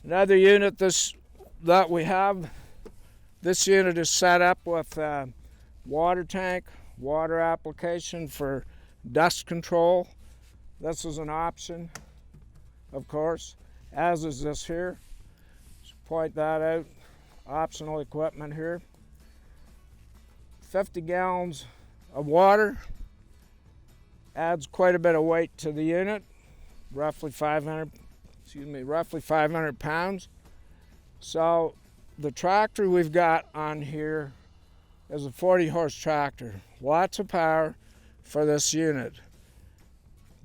Another unit that we have, this unit is set up with a water tank, water application for dust control. This is an option, of course, as is this here. Just point that out. Optional equipment here. 50 gallons of water adds quite a bit of weight to the unit, roughly 500 pounds. So the tractor we've got on here is a 40 horse tractor. Lots of power for this unit.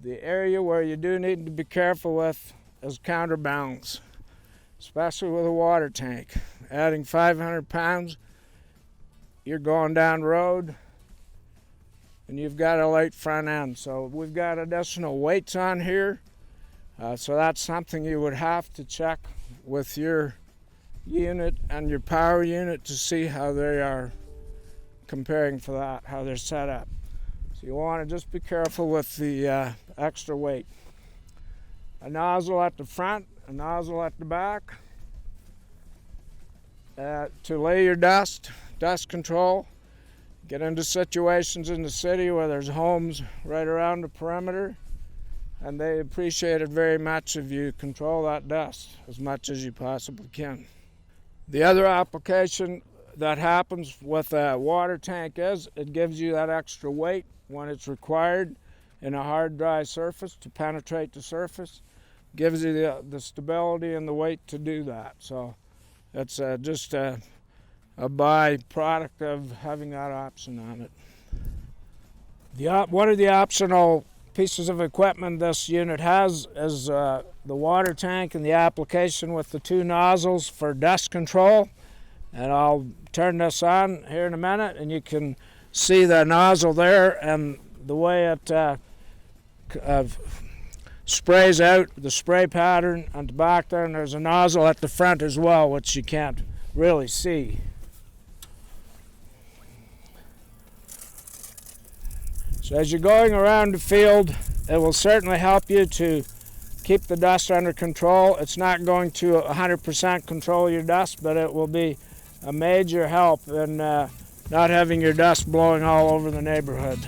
The area where you do need to be careful with is counterbalance, especially with a water tank. Adding 500 pounds, you're going down the road and you've got a light front end. So we've got additional weights on here. So that's something you would have to check with your unit and your power unit to see how they are comparing for that, how they're set up. So you want to just be careful with the extra weight. A nozzle at the front, a nozzle at the back to lay your dust control. Get into situations in the city where there's homes right around the perimeter, and they appreciate it very much if you control that dust as much as you possibly can. The other application that happens with a water tank is it gives you that extra weight when it's required in a hard, dry surface to penetrate the surface. Gives you the stability and the weight to do that. So it's just a byproduct of having that option on it. One of the optional pieces of equipment this unit has is the water tank and the application with the two nozzles for dust control. And I'll turn this on here in a minute and you can see the nozzle there and the way it sprays out, the spray pattern on the back there, and there's a nozzle at the front as well, which you can't really see. So as you're going around the field, it will certainly help you to keep the dust under control. It's not going to 100% control your dust, but it will be a major help in not having your dust blowing all over the neighborhood.